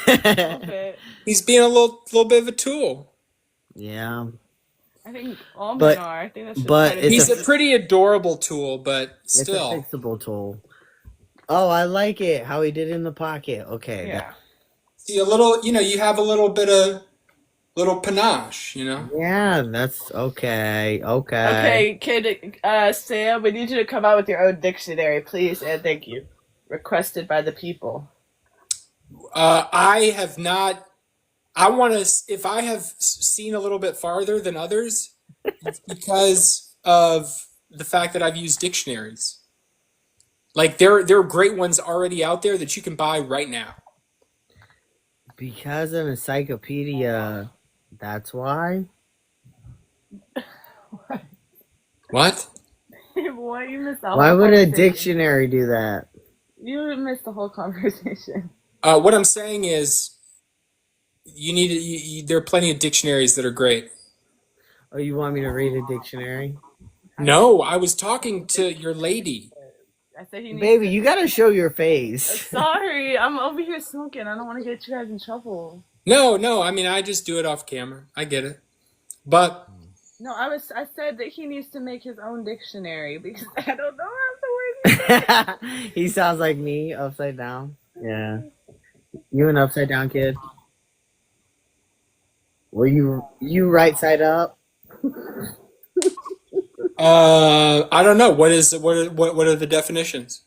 Speaker 4: Okay.
Speaker 2: He's being a little bit of a tool.
Speaker 3: Yeah.
Speaker 4: I think all
Speaker 3: But-
Speaker 4: men are. I think that's just
Speaker 3: but
Speaker 4: part of
Speaker 3: it's
Speaker 2: He's a pretty adorable tool, but
Speaker 3: It's
Speaker 2: still.
Speaker 3: a fixable tool. Oh, I like it. How he did it in the pocket. Okay.
Speaker 4: yeah.
Speaker 2: See, a little, you know, you have a little bit of little panache, you know?
Speaker 3: Yeah, that's okay. Okay.
Speaker 4: Okay, kid, Sam, we need you to come out with your own dictionary, please, and thank you. Requested by the people.
Speaker 2: I have not. I want to. If I have seen a little bit farther than others, it's because of the fact that I've used dictionaries. Like there are great ones already out there that you can buy right now.
Speaker 3: Because of encyclopedia, that's why.
Speaker 2: What?
Speaker 4: Why you missed the
Speaker 3: Why
Speaker 4: whole
Speaker 3: would a
Speaker 4: conversation?
Speaker 3: dictionary do that?
Speaker 4: You missed the whole conversation.
Speaker 2: What I'm saying is, you need. There are plenty of dictionaries that are great.
Speaker 3: Oh, you want me to read a dictionary?
Speaker 2: No, I was talking to your lady.
Speaker 4: I said he needs
Speaker 3: Baby, you gotta show your face.
Speaker 4: Sorry, I'm over here smoking. I don't want to get you guys in trouble.
Speaker 2: No. I mean, I just do it off camera. I get it, but.
Speaker 4: No, I said that he needs to make his own dictionary because I don't know how to word it.
Speaker 3: He sounds like me, upside down. Yeah. You an upside down kid? Were you right side up?
Speaker 2: I don't know. What are the definitions?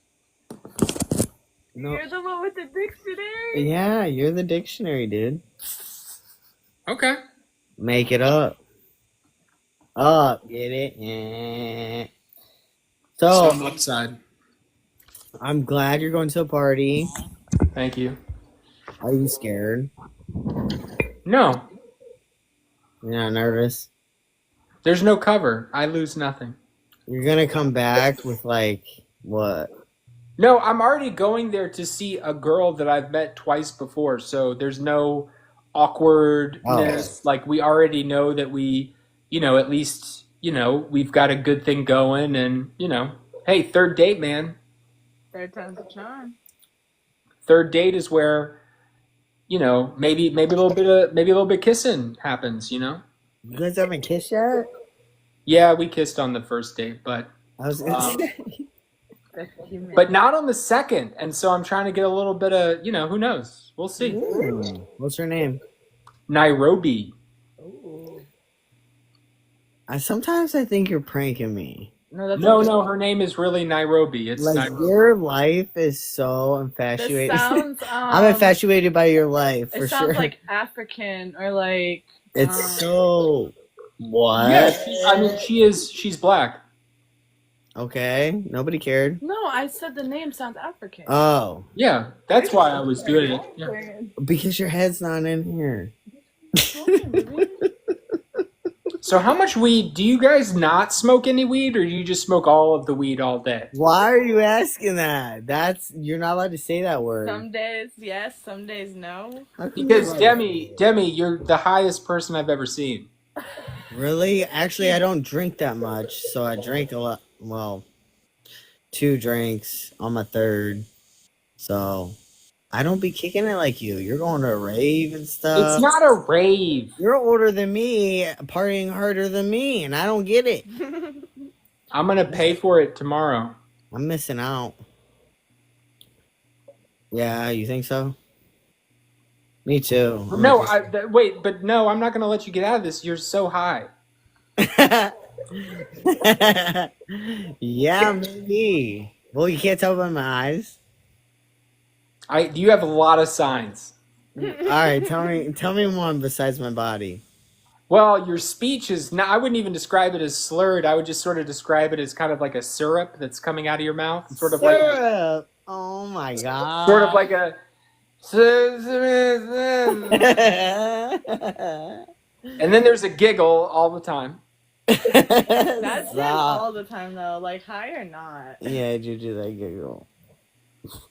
Speaker 3: No.
Speaker 4: You're the one with the dictionary.
Speaker 3: Yeah, you're the dictionary, dude.
Speaker 2: Okay.
Speaker 3: Make it up. Get it? Yeah. So,
Speaker 2: Some upside.
Speaker 3: I'm glad you're going to a party.
Speaker 2: Thank you.
Speaker 3: Are you scared?
Speaker 2: No,
Speaker 3: You're not nervous?
Speaker 2: there's no cover. I lose nothing.
Speaker 3: You're gonna come back with like what?
Speaker 2: No, I'm already going there to see a girl that I've met twice before, so there's no awkwardness. Like we already know that we, at least, we've got a good thing going, and hey, third date, man.
Speaker 4: Third time's a charm.
Speaker 2: Third date is where, maybe a little bit kissing happens.
Speaker 3: You guys haven't kissed yet?
Speaker 2: Yeah, we kissed on the first date, but
Speaker 3: I was gonna say.
Speaker 2: but not on the second. And so I'm trying to get a little bit of, who knows? We'll see.
Speaker 3: Ooh, what's her name?
Speaker 2: Nairobi.
Speaker 3: Sometimes I think you're pranking me.
Speaker 2: No, her name is really Nairobi. It's
Speaker 3: Like
Speaker 2: Nairobi.
Speaker 3: your life is so
Speaker 4: This
Speaker 3: infatuated.
Speaker 4: sounds.
Speaker 3: I'm infatuated by your life for
Speaker 4: It sounds
Speaker 3: sure.
Speaker 4: like African or like.
Speaker 3: It's so what?
Speaker 2: Yeah, she's black.
Speaker 3: Okay, nobody cared.
Speaker 4: No, I said the name sounds African.
Speaker 3: Oh,
Speaker 2: Yeah, that's why I was doing it. Yeah.
Speaker 3: because your head's not in here.
Speaker 2: So how much weed do you guys not smoke any weed, or do you just smoke all of the weed all day?
Speaker 3: Why are you asking that? You're not allowed to say that word.
Speaker 4: Some days yes, some days no.
Speaker 3: How can you
Speaker 2: Because
Speaker 3: lie?
Speaker 2: Demi, you're the highest person I've ever seen.
Speaker 3: Really? Actually, I don't drink that much, so I drink a lot. Well, 2 drinks on my 3rd, so I don't be kicking it like you. You're going to a rave and
Speaker 2: It's
Speaker 3: stuff.
Speaker 2: not a rave.
Speaker 3: You're older than me, partying harder than me, and I don't get it.
Speaker 2: I'm gonna pay for it tomorrow.
Speaker 3: I'm missing out. Yeah, you think so? Me too.
Speaker 2: No, wait, but no, I'm not gonna let you get out of this. You're so high.
Speaker 3: Yeah, maybe. Well, you can't tell by my eyes.
Speaker 2: You have a lot of signs.
Speaker 3: All right, tell me one besides my body.
Speaker 2: Well, your speech is not. I wouldn't even describe it as slurred. I would just sort of describe it as kind of like a syrup that's coming out of your mouth, sort of like,
Speaker 3: Oh my god.
Speaker 2: sort of like a. And then there's a giggle all the time.
Speaker 4: That's him all the time though, like high or not.
Speaker 3: Yeah, I do that giggle.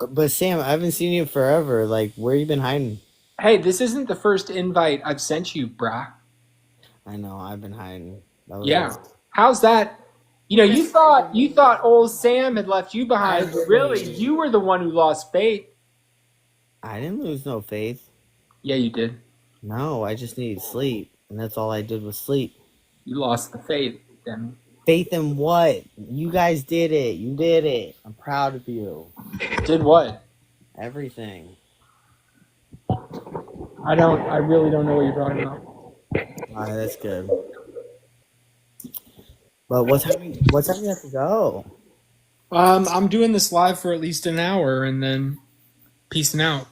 Speaker 3: But Sam, I haven't seen you forever. Like, where you been hiding?
Speaker 2: Hey, this isn't the first invite I've sent you, brah.
Speaker 3: I know, I've been hiding.
Speaker 2: Yeah. How's that? You know, you thought old Sam had left you behind, but really, you were the one who lost faith.
Speaker 3: I didn't lose no faith.
Speaker 2: Yeah, you did.
Speaker 3: No, I just needed sleep, and that's all I did was sleep.
Speaker 2: You lost the faith, Demi.
Speaker 3: Faith in what? You guys did it. You did it. I'm proud of you.
Speaker 2: Did what?
Speaker 3: Everything.
Speaker 2: I really don't know what you're talking about.
Speaker 3: All right, that's good. But what time you have to go?
Speaker 2: I'm doing this live for at least an hour and then peacing out.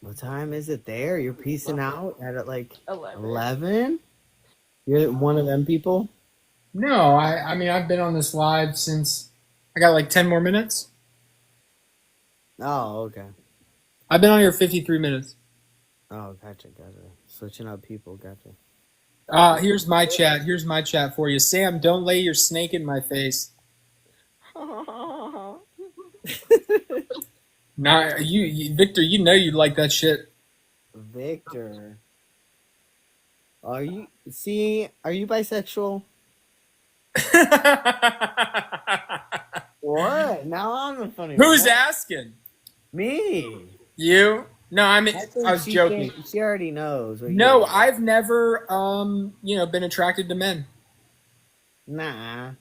Speaker 3: What time is it there? You're peacing out at like
Speaker 4: 11.
Speaker 3: 11? You're one of them people?
Speaker 2: No, I mean, I've been on this live since I got like 10 more minutes.
Speaker 3: Oh, okay.
Speaker 2: I've been on here 53 minutes.
Speaker 3: Oh, gotcha. Switching up people, gotcha.
Speaker 2: Here's my chat. Here's my chat for you. Sam, don't lay your snake in my face. Nah, Victor, you know you like that shit.
Speaker 3: Victor. Are you bisexual? What? Now I'm the funny one.
Speaker 2: Who's asking?
Speaker 3: Me.
Speaker 2: You? No, I mean,
Speaker 3: think
Speaker 2: I was joking.
Speaker 3: She already knows.
Speaker 2: No, I've never, been attracted to men.
Speaker 3: Nah.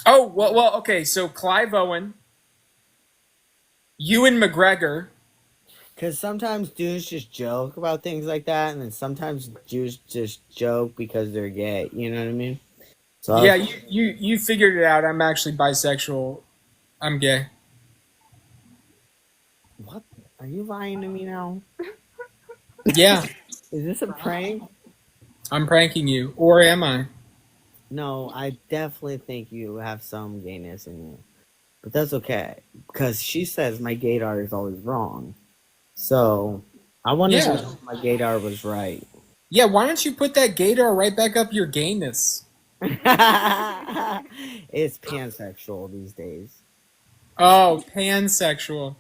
Speaker 2: Oh, well, okay, so Clive Owen, Ewan McGregor.
Speaker 3: Because sometimes dudes just joke about things like that, and then sometimes dudes just joke because they're gay. You know what I mean? So
Speaker 2: Yeah, you figured it out. I'm actually bisexual. I'm gay.
Speaker 3: What? Are you lying to me now?
Speaker 2: Yeah,
Speaker 3: Is this a prank?
Speaker 2: I'm pranking you. Or am I?
Speaker 3: No, I definitely think you have some gayness in you. But that's okay. Because she says my gaydar is always wrong. So, I wonder if my gaydar was right.
Speaker 2: Yeah, why don't you put that gaydar right back up your gayness?
Speaker 3: It's pansexual these days.
Speaker 2: Oh, pansexual.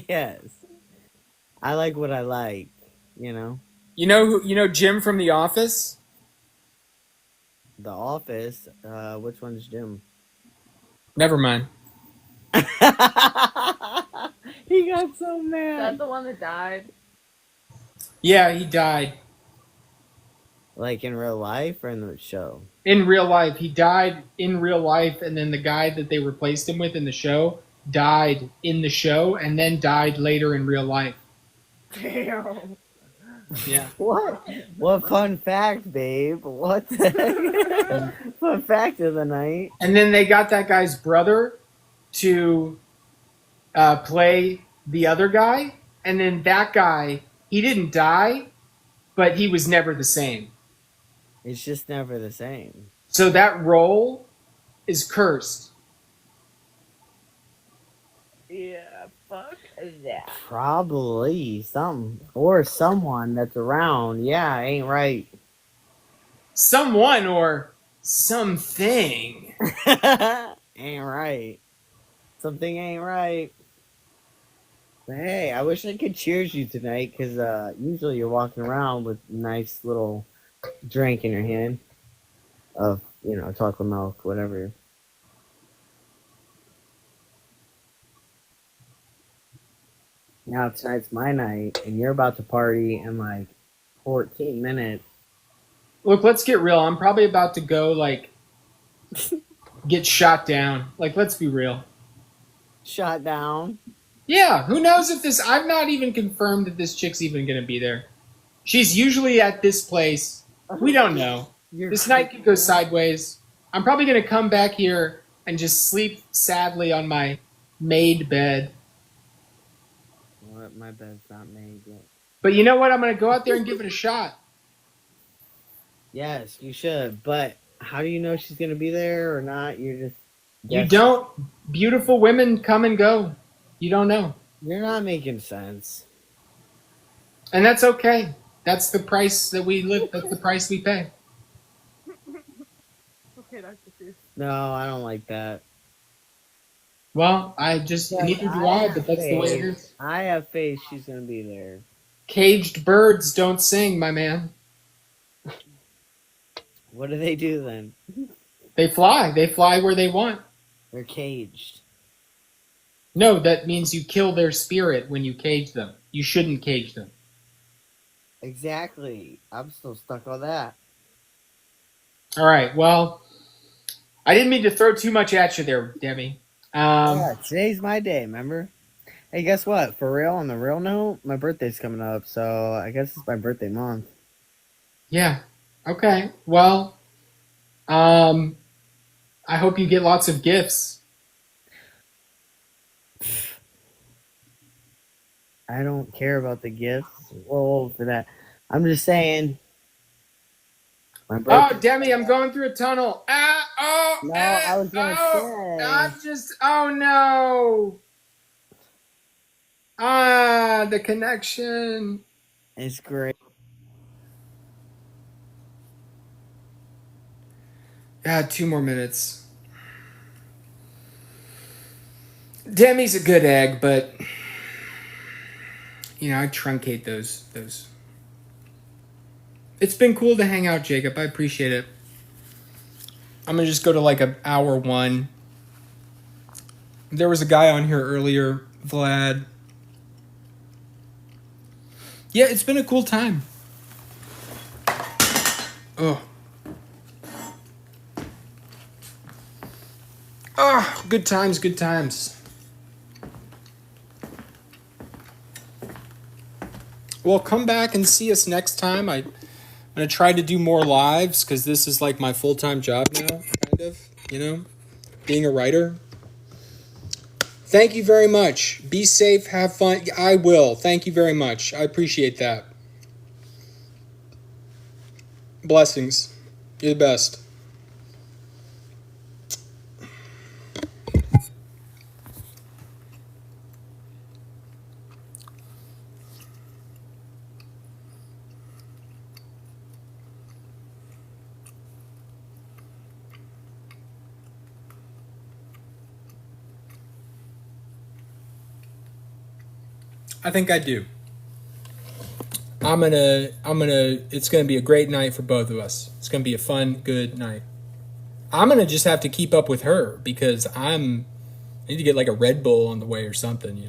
Speaker 3: Yes. I like what I like, you know?
Speaker 2: You know Jim from The Office?
Speaker 3: The Office, which one's Jim?
Speaker 2: Never mind.
Speaker 3: He got so
Speaker 4: Is that
Speaker 3: mad.
Speaker 4: the one that died?
Speaker 2: Yeah, he died.
Speaker 3: Like in real life or in the show?
Speaker 2: In real life. He died in real life, and then the guy that they replaced him with in the show died in the show and then died later in real life.
Speaker 4: Damn.
Speaker 2: Yeah.
Speaker 3: What? What fun fact, babe? What the heck? Fun fact of the night.
Speaker 2: And then they got that guy's brother to play the other guy, and then that guy, he didn't die, but he was never the same.
Speaker 3: It's just never the same.
Speaker 2: So that role is cursed.
Speaker 4: Yeah, fuck. Yeah.
Speaker 3: Probably some or someone that's around. Yeah, ain't right.
Speaker 2: Someone or something.
Speaker 3: Ain't right. Something ain't right. But hey, I wish I could cheers you tonight because usually you're walking around with a nice little drink in your hand of, chocolate milk, whatever. Now tonight's my night and you're about to party in like 14 minutes.
Speaker 2: Look, let's get real. I'm probably about to go like get shot down. Like, let's be real.
Speaker 3: Shot down.
Speaker 2: Yeah, who knows if this. I've not even confirmed that this chick's even going to be there. She's usually at this place. We don't know. This night could go sideways. I'm probably going to come back here and just sleep sadly on my made bed.
Speaker 3: What? My bed's not made yet.
Speaker 2: But you know what? I'm going to go out there and give it a shot.
Speaker 3: Yes, you should. But how do you know she's going to be there or not? You're just.
Speaker 2: You
Speaker 3: guessing.
Speaker 2: don't. Beautiful women come and go. You don't know.
Speaker 3: You're not making sense.
Speaker 2: And that's okay. That's the price that we live. That's the price we pay.
Speaker 4: Okay, Dr. Seuss.
Speaker 3: No, I don't like that.
Speaker 2: Well, neither do I, but that's the way it is.
Speaker 3: I have faith she's going to be there.
Speaker 2: Caged birds don't sing, my man.
Speaker 3: What do they do then?
Speaker 2: They fly. They fly where they want.
Speaker 3: They're caged.
Speaker 2: No, that means you kill their spirit when you cage them. You shouldn't cage them.
Speaker 3: Exactly. I'm still stuck on that.
Speaker 2: All right. Well, I didn't mean to throw too much at you there, Demi.
Speaker 3: Yeah, today's my day, remember? Hey, guess what? For real, on the real note, my birthday's coming up, so I guess it's my birthday month.
Speaker 2: Yeah. Okay. Well, I hope you get lots of gifts.
Speaker 3: I don't care about the gifts. Well, for that. I'm just saying. My birthday.
Speaker 2: Oh, Demi, I'm going through a tunnel.
Speaker 3: No, I was gonna say.
Speaker 2: Oh no. The connection.
Speaker 3: It's great.
Speaker 2: Yeah, 2 more minutes. Demi's a good egg, but I truncate those. It's been cool to hang out, Jacob. I appreciate it. I'm gonna just go to like hour 1. There was a guy on here earlier, Vlad. Yeah, it's been a cool time. Oh. Oh, good times, good times. Well, come back and see us next time. I'm going to try to do more lives because this is like my full-time job now, kind of, being a writer. Thank you very much. Be safe, have fun. I will. Thank you very much. I appreciate that. Blessings. You're the best. I think I do. It's gonna be a great night for both of us. It's gonna be a fun, good night. I'm gonna just have to keep up with her because I need to get like a Red Bull on the way or something,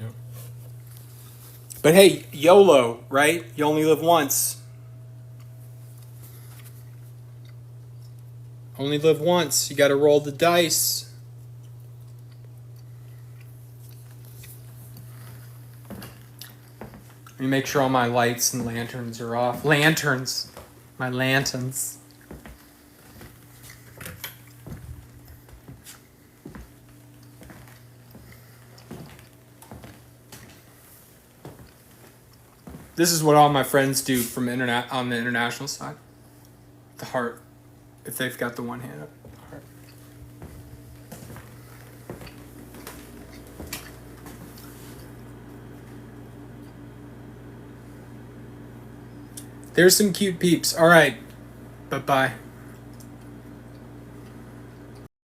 Speaker 2: But hey, YOLO, right? You only live once. Only live once. You gotta roll the dice. Let me make sure all my lights and lanterns are off. Lanterns. My lanterns. This is what all my friends do from on the international side. The heart. If they've got the one hand up. The heart.
Speaker 1: There's some cute peeps. All right. Bye-bye.